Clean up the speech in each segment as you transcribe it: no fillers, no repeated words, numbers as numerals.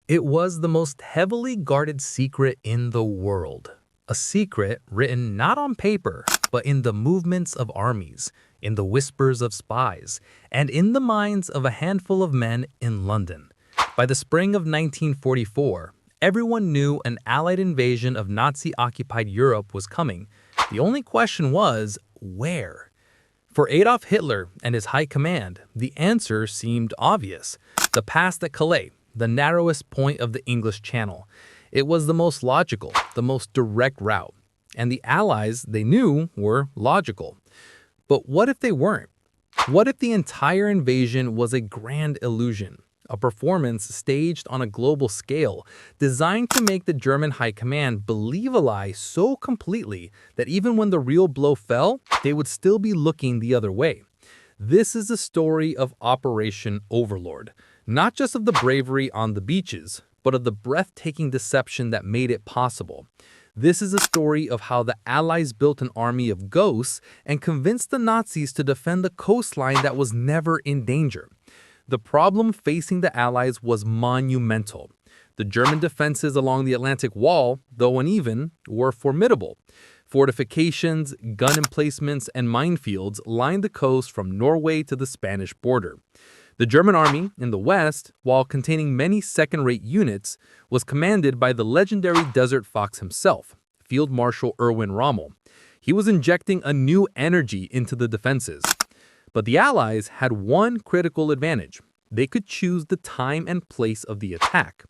It was the most heavily guarded secret in the world. A secret written not on paper, but in the movements of armies, in the whispers of spies, and in the minds of a handful of men in London. By the spring of 1944, everyone knew an Allied invasion of Nazi-occupied Europe was coming. The only question was, where? For Adolf Hitler and his high command, the answer seemed obvious. The pass at Calais, the narrowest point of the English Channel. It was the most logical, the most direct route. And the Allies, they knew, were logical. But what if they weren't? What if the entire invasion was a grand illusion? A performance staged on a global scale, designed to make the German high command believe a lie so completely that even when the real blow fell, they would still be looking the other way. This is the story of Operation Overlord, not just of the bravery on the beaches, but of the breathtaking deception that made it possible. This is a story of how the Allies built an army of ghosts and convinced the Nazis to defend the coastline that was never in danger. The problem facing the Allies was monumental. The German defenses along the Atlantic Wall, though uneven, were formidable. Fortifications, gun emplacements, and minefields lined the coast from Norway to the Spanish border. The German army in the west, while containing many second-rate units, was commanded by the legendary Desert Fox himself, Field Marshal Erwin Rommel. He was injecting a new energy into the defenses. But the Allies had one critical advantage. They could choose the time and place of the attack.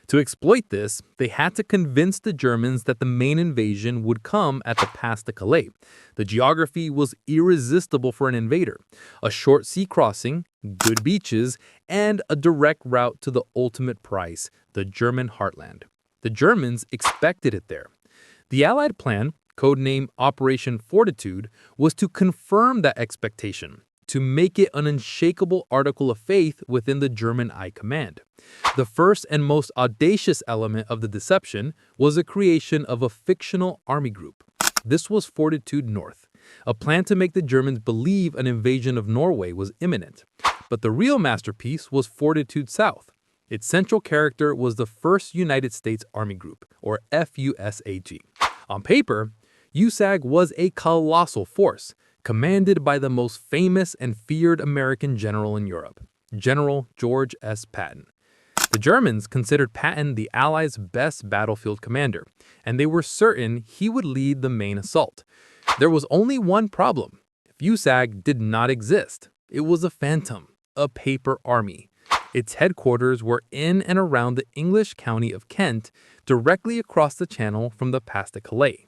To exploit this, they had to convince the Germans that the main invasion would come at the Pass de Calais. The geography was irresistible for an invader. A short sea crossing, good beaches, and a direct route to the ultimate prize, the German heartland. The Germans expected it there. The Allied plan, codenamed Operation Fortitude, was to confirm that expectation, to make it an unshakable article of faith within the German High Command. The first and most audacious element of the deception was the creation of a fictional army group. This was Fortitude North, a plan to make the Germans believe an invasion of Norway was imminent. But the real masterpiece was Fortitude South. Its central character was the 1st United States Army Group, or FUSAG. On paper, USAG was a colossal force, commanded by the most famous and feared American general in Europe, General George S. Patton. The Germans considered Patton the Allies' best battlefield commander, and they were certain he would lead the main assault. There was only one problem. USAG did not exist. It was a phantom, a paper army. Its headquarters were in and around the English county of Kent, directly across the channel from the Pass de Calais.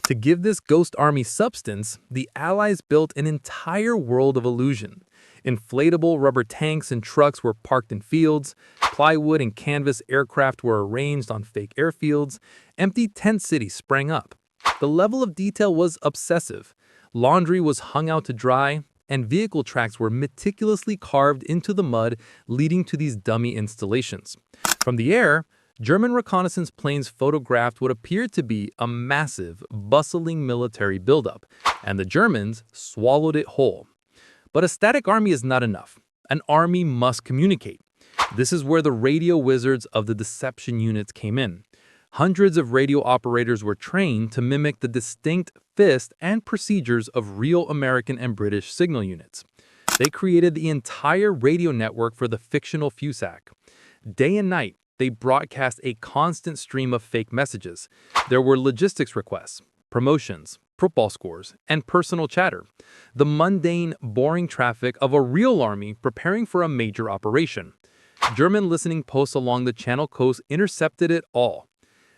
To give this ghost army substance, the Allies built an entire world of illusion. Inflatable rubber tanks and trucks were parked in fields, plywood and canvas aircraft were arranged on fake airfields, empty tent cities sprang up. The level of detail was obsessive. Laundry was hung out to dry, and vehicle tracks were meticulously carved into the mud leading to these dummy installations. From the air, German reconnaissance planes photographed what appeared to be a massive, bustling military buildup, and the Germans swallowed it whole. But a static army is not enough. An army must communicate. This is where the radio wizards of the deception units came in. Hundreds of radio operators were trained to mimic the distinct fist and procedures of real American and British signal units. They created the entire radio network for the fictional FUSAG. Day and night, they broadcast a constant stream of fake messages. There were logistics requests, promotions, football scores, and personal chatter. The mundane, boring traffic of a real army preparing for a major operation. German listening posts along the Channel coast intercepted it all.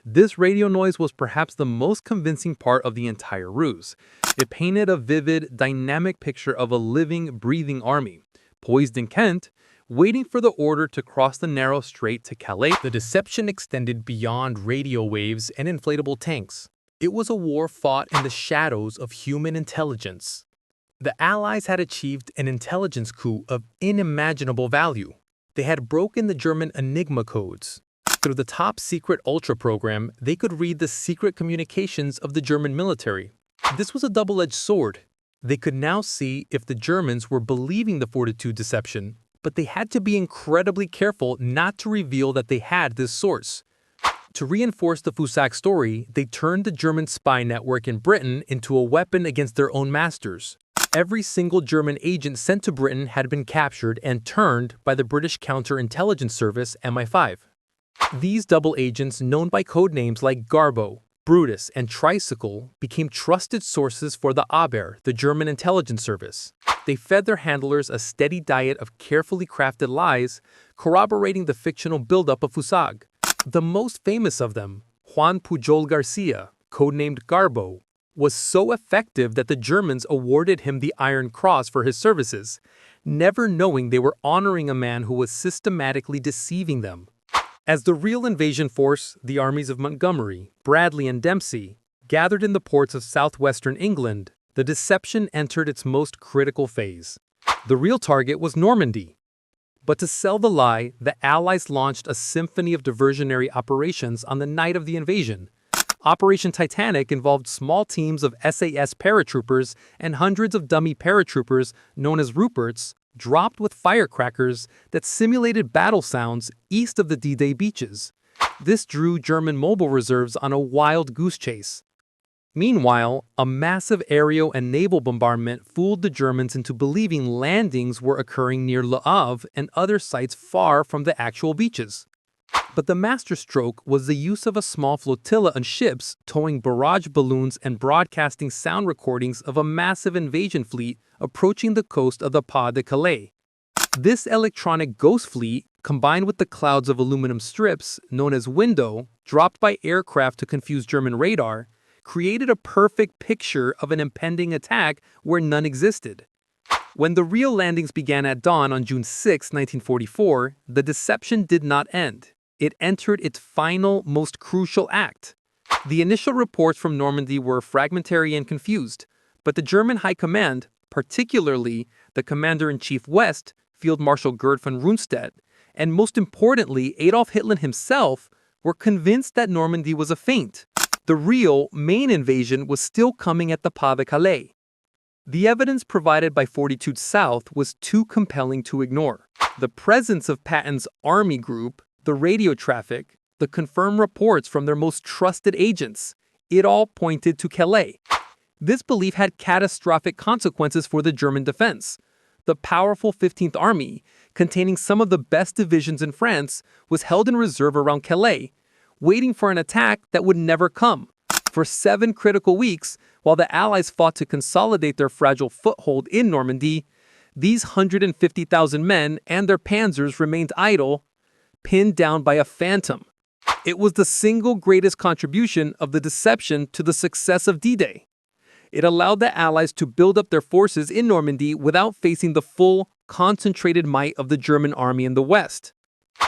This radio noise was perhaps the most convincing part of the entire ruse. It painted a vivid, dynamic picture of a living, breathing army, poised in Kent, waiting for the order to cross the narrow strait to Calais. The deception extended beyond radio waves and inflatable tanks. It was a war fought in the shadows of human intelligence. The Allies had achieved an intelligence coup of unimaginable value. They had broken the German Enigma codes. Through the top-secret Ultra program, they could read the secret communications of the German military. This was a double-edged sword. They could now see if the Germans were believing the Fortitude deception, but they had to be incredibly careful not to reveal that they had this source. To reinforce the Fusag story, they turned the German spy network in Britain into a weapon against their own masters. Every single German agent sent to Britain had been captured and turned by the British Counterintelligence Service MI5. These double agents, known by code names like Garbo, Brutus, and Tricycle, became trusted sources for the Abwehr, the German intelligence service. They fed their handlers a steady diet of carefully crafted lies, corroborating the fictional buildup of Fusag. The most famous of them, Juan Pujol Garcia, codenamed Garbo, was so effective that the Germans awarded him the Iron Cross for his services, never knowing they were honoring a man who was systematically deceiving them. As the real invasion force, the armies of Montgomery, Bradley, and Dempsey, gathered in the ports of southwestern England, the deception entered its most critical phase. The real target was Normandy. But to sell the lie, the Allies launched a symphony of diversionary operations on the night of the invasion. Operation Titanic involved small teams of SAS paratroopers and hundreds of dummy paratroopers, known as Ruperts, dropped with firecrackers that simulated battle sounds east of the D-Day beaches. This drew German mobile reserves on a wild goose chase. Meanwhile, a massive aerial and naval bombardment fooled the Germans into believing landings were occurring near Le Havre and other sites far from the actual beaches. But the masterstroke was the use of a small flotilla of ships towing barrage balloons and broadcasting sound recordings of a massive invasion fleet approaching the coast of the Pas de Calais. This electronic ghost fleet, combined with the clouds of aluminum strips, known as window, dropped by aircraft to confuse German radar, created a perfect picture of an impending attack where none existed. When the real landings began at dawn on June 6, 1944, the deception did not end. It entered its final, most crucial act. The initial reports from Normandy were fragmentary and confused, but the German High Command, particularly the Commander-in-Chief West, Field Marshal Gerd von Rundstedt, and most importantly Adolf Hitler himself, were convinced that Normandy was a feint. The real, main invasion was still coming at the Pas de Calais. The evidence provided by Fortitude South was too compelling to ignore. The presence of Patton's army group, the radio traffic, the confirmed reports from their most trusted agents, it all pointed to Calais. This belief had catastrophic consequences for the German defense. The powerful 15th Army, containing some of the best divisions in France, was held in reserve around Calais, waiting for an attack that would never come. For 7 critical weeks, while the Allies fought to consolidate their fragile foothold in Normandy, these 150,000 men and their panzers remained idle, pinned down by a phantom. It was the single greatest contribution of the deception to the success of D-Day. It allowed the Allies to build up their forces in Normandy without facing the full, concentrated might of the German army in the West.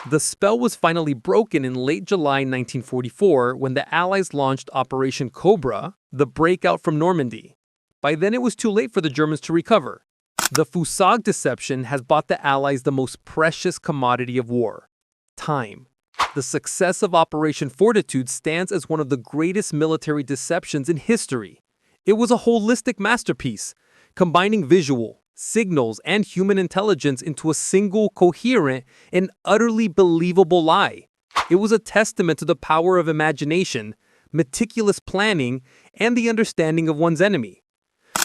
The spell was finally broken in late July 1944 when the Allies launched Operation Cobra, the breakout from Normandy. By then it was too late for the Germans to recover. The Fusag deception has bought the Allies the most precious commodity of war: time. The success of Operation Fortitude stands as one of the greatest military deceptions in history. It was a holistic masterpiece, combining visual, signals, and human intelligence into a single, coherent, and utterly believable lie. It was a testament to the power of imagination, meticulous planning, and the understanding of one's enemy.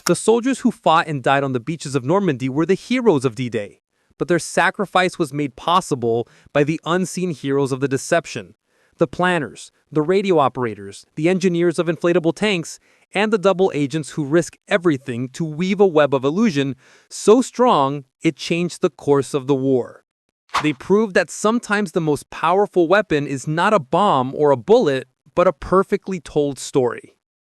The soldiers who fought and died on the beaches of Normandy were the heroes of D-Day, but their sacrifice was made possible by the unseen heroes of the deception: the planners, the radio operators, the engineers of inflatable tanks, and the double agents who risk everything to weave a web of illusion so strong it changed the course of the war. They proved that sometimes the most powerful weapon is not a bomb or a bullet, but a perfectly told story.